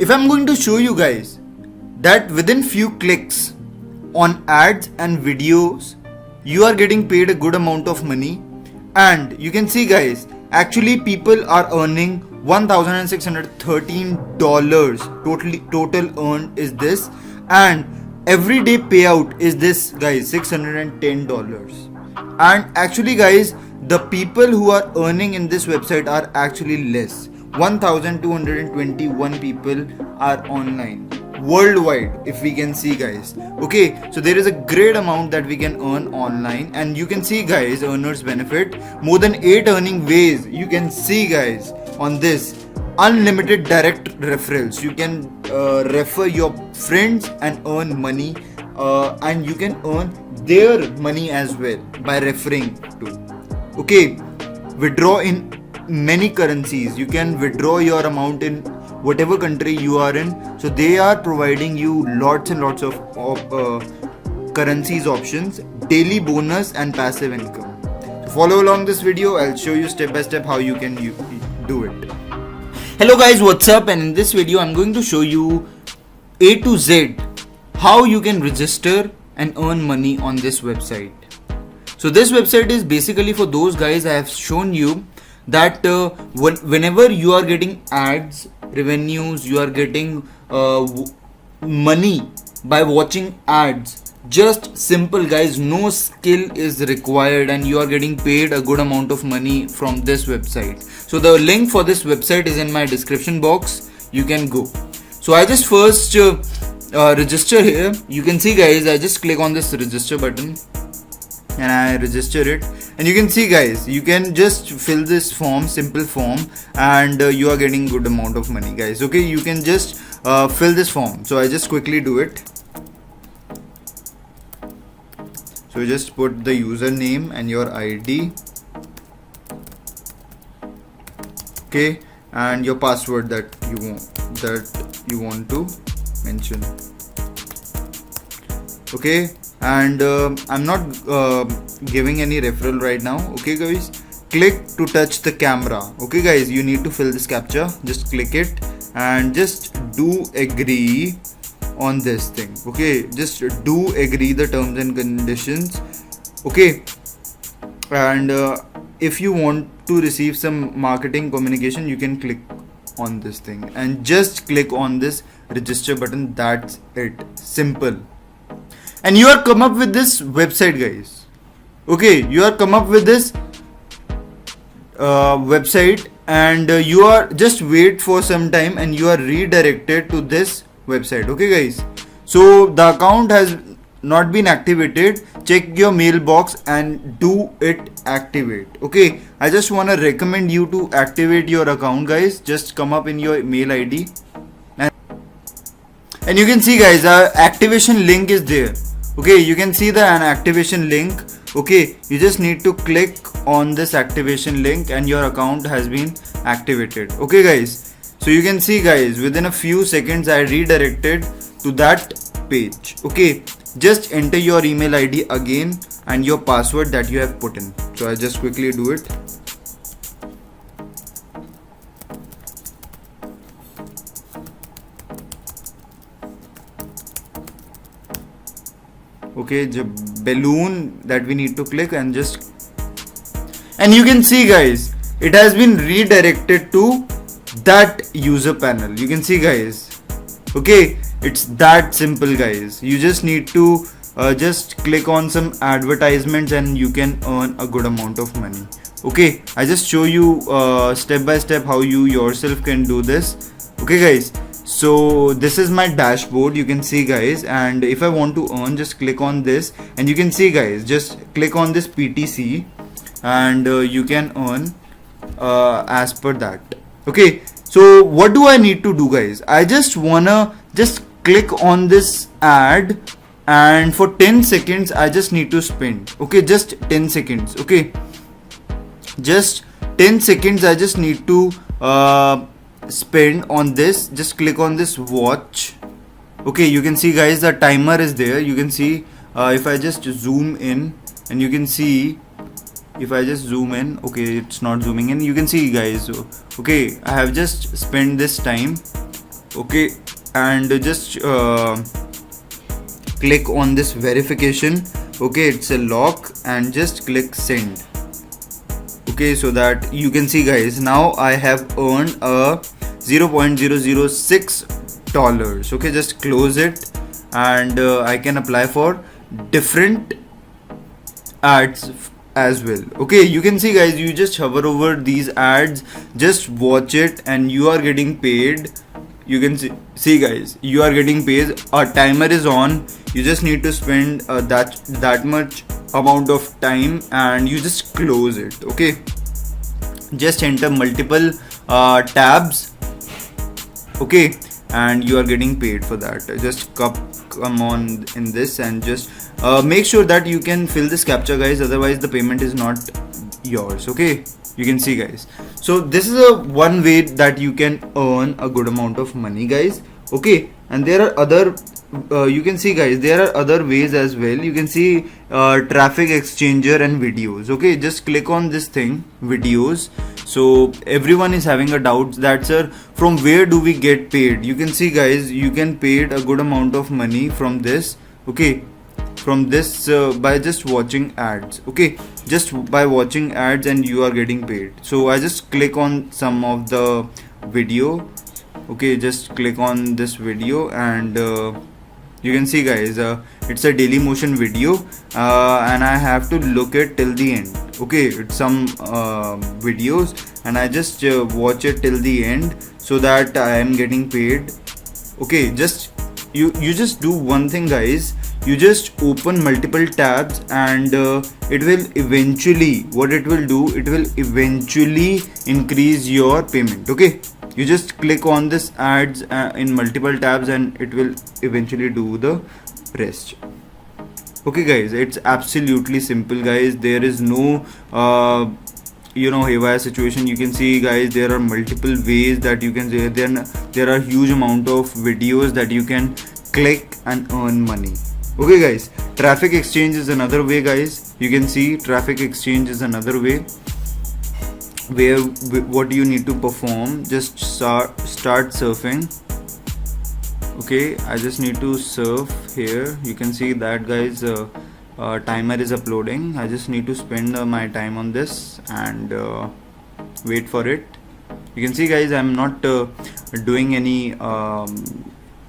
if I'm going to show you guys that within few clicks on ads and videos, you are getting paid a good amount of money, and you can see guys, actually people are earning $1,613 total earned is this, and everyday payout is this guys, $610. And actually guys, the people who are earning in this website are actually less. 1221 people are online worldwide, if we can see guys. Okay, so there is a great amount that we can earn online, and you can see guys, earners benefit more than 8 earning ways. You can see guys on this unlimited direct referrals. You can refer your friends and earn money, and you can earn their money as well by referring to. Okay, withdraw in many currencies. You can withdraw your amount in whatever country you are in. So they are providing you lots and lots of currencies options, daily bonus and passive income. So follow along this video. I'll show you step by step how you can do it. Hello guys, what's up? And in this video I'm going to show you A to Z how you can register and earn money on this website. So this website is basically for those guys. I have shown you that whenever you are getting ads, revenues, you are getting money by watching ads. Just simple guys, no skill is required, and you are getting paid a good amount of money from this website. So the link for this website is in my description box. You can go. So I just first register here. You can see guys, I just click on this register button and I register it, and you can see guys, you can just fill this form, simple form, and you are getting good amount of money guys. Okay, you can just fill this form. So I just quickly do it. So you just put the username and your ID, okay, and your password that you want to mention. Okay, and I'm not giving any referral right now. Okay guys, click to touch the camera. Okay guys, you need to fill this captcha. Just click it and just do agree on this thing. Okay, just do agree the terms and conditions. Okay, and if you want to receive some marketing communication, you can click on this thing and just click on this register button. That's it, simple. And you are come up with this website guys. Okay, you are come up with this website, and you are just wait for some time and you are redirected to this website. Okay guys, so the account has not been activated. Check your mailbox and do it activate. Okay, I just want to recommend you to activate your account guys. Just come up in your mail ID, and you can see guys, activation link is there. Okay, you can see the activation link. Okay, you just need to click on this activation link and your account has been activated. Okay guys, so you can see guys, within a few seconds I redirected to that page. Okay, just enter your email ID again and your password that you have put in. So I just quickly do it. Okay, the balloon that we need to click, and you can see guys, it has been redirected to that user panel. You can see guys. Okay, it's that simple guys. You just need to just click on some advertisements and you can earn a good amount of money. Okay, I just show you step by step how you yourself can do this. Okay guys, so this is my dashboard. You can see guys, and if I want to earn, just click on this and you can see guys, just click on this PTC and you can earn as per that. Okay, so what do I need to do guys? I just wanna just click on this ad, and for 10 seconds I just need to spend. Okay, just 10 seconds. Okay, just 10 seconds I just need to spend on this. Just click on this watch. Okay, you can see guys, the timer is there. You can see if I just zoom in, and you can see if I just zoom in, okay, it's not zooming in. You can see guys, okay, I have just spent this time. okay, and just click on this verification. Okay, it's a lock, and just click send. Okay, so that you can see guys, now I have earned a $0.006. Okay, just close it, and I can apply for different ads as well. Okay, you can see guys, you just hover over these ads, just watch it, and you are getting paid. You can see guys, you are getting paid. A timer is on. You just need to spend that much amount of time, and you just close it. Okay, just enter multiple tabs. Okay, and you are getting paid for that. Just come on in this, and just make sure that you can fill this captcha guys, otherwise the payment is not yours. Okay, you can see guys, so this is a one way that you can earn a good amount of money guys. Okay, and there are other you can see guys, there are other ways as well. You can see traffic exchanger and videos. Okay, just click on this thing, videos. So everyone is having a doubt that, sir, from where do we get paid? You can see guys, you can paid a good amount of money from this. Okay, from this by just watching ads. Okay, just by watching ads, and you are getting paid. So I just click on some of the video. Okay, just click on this video, and you can see guys, it's a daily motion video, and I have to look it till the end. Okay, it's some videos, and I just watch it till the end, so that I am getting paid. Okay, just you just do one thing guys, you just open multiple tabs, and it will eventually, what it will do, it will eventually increase your payment. Okay, you just click on this ads in multiple tabs, and it will eventually do the rest. Okay guys, it's absolutely simple guys. There is no haywire situation. You can see guys, there are multiple ways that you can say. Then there are huge amount of videos that you can click and earn money. Okay guys, traffic exchange is another way guys. You can see traffic exchange is another way where what you need to perform, just start surfing. Okay, I just need to surf here. You can see that guys, timer is uploading. I just need to spend my time on this, and wait for it. You can see guys, I'm not doing any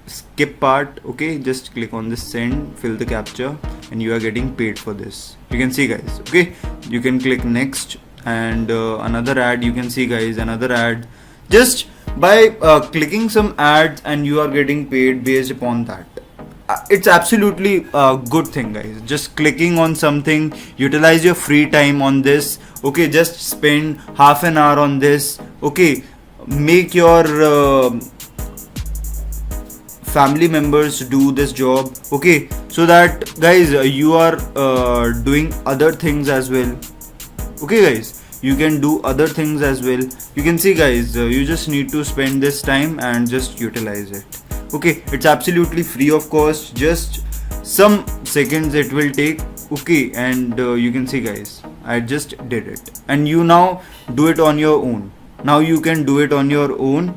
skip part. Okay, just click on this send, fill the captcha, and you are getting paid for this. You can see guys. Okay, you can click next, and another ad. You can see guys, another ad. Just by clicking some ads, and you are getting paid based upon that. It's absolutely a good thing guys. Just clicking on something, utilize your free time on this. Okay, just spend half an hour on this. Okay, make your family members do this job. Okay, so that guys, you are doing other things as well. Okay guys, you can do other things as well. You can see guys, you just need to spend this time and just utilize it. Okay, it's absolutely free of cost, just some seconds it will take. Okay, and you can see guys, I just did it, and you now do it on your own. Now you can do it on your own.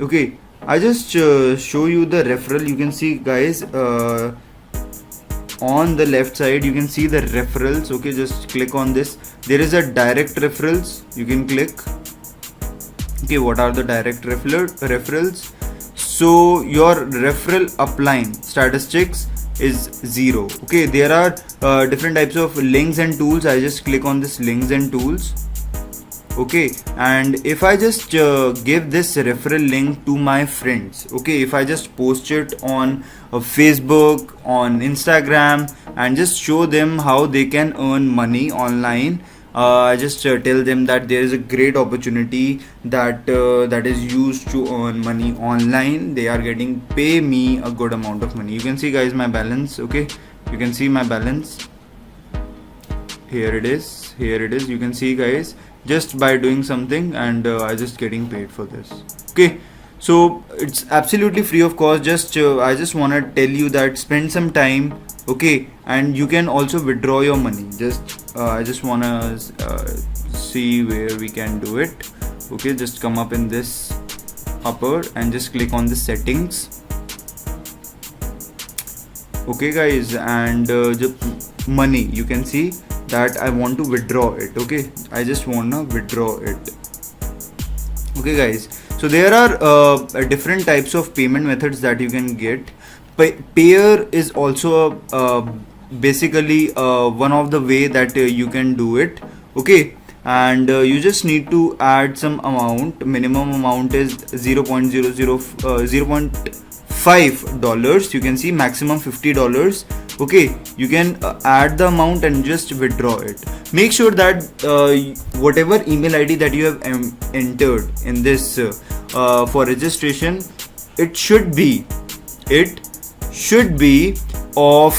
Okay, I just show you the referral. You can see guys, on the left side you can see the referrals. Okay, just click on this. There is a direct referrals, you can click. Okay, what are the direct referrals? So your referral upline statistics is 0. Okay, there are different types of links and tools. I just click on this links and tools. Okay, and if I just give this referral link to my friends, okay, if I just post it on Facebook, on Instagram, and just show them how they can earn money online, I just tell them that there is a great opportunity that that is used to earn money online. They are getting pay me a good amount of money. You can see guys my balance. Okay, you can see my balance. Here it is. Here it is. You can see guys, just by doing something, and I just getting paid for this. Okay, so it's absolutely free of cost. Just I just want to tell you that spend some time. Okay, and you can also withdraw your money. Just I just want to see where we can do it. Okay, just come up in this upper and just click on the settings. Okay guys, and the money, you can see that I want to withdraw it. Okay, I just wanna withdraw it. Okay guys, so there are different types of payment methods that you can get. Payer is also basically one of the way that you can do it. Okay, and you just need to add some amount. Minimum amount is 0.5 dollars. You can see maximum $50. Okay, you can add the amount and just withdraw it. Make sure that whatever email ID that you have entered in this for registration, it should be of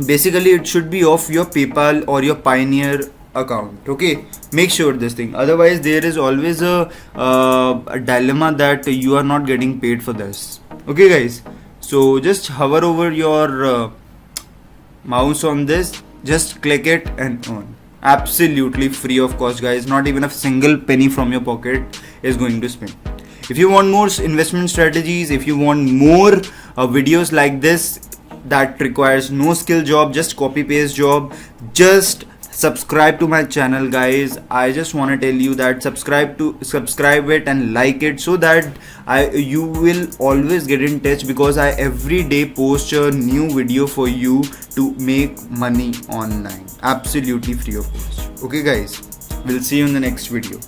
basically it should be of your PayPal or your Pioneer account. Okay, make sure this thing, otherwise there is always a dilemma that you are not getting paid for this. Okay guys, so just hover over your mouse on this, just click it and earn. Absolutely free of cost guys, not even a single penny from your pocket is going to spend. If you want more investment strategies, if you want more videos like this that requires no skill job, just copy paste job, just subscribe to my channel guys. I just want to tell you that subscribe it and like it, so that you will always get in touch, because I every day post a new video for you to make money online, absolutely free of cost. Okay guys, we'll see you in the next video.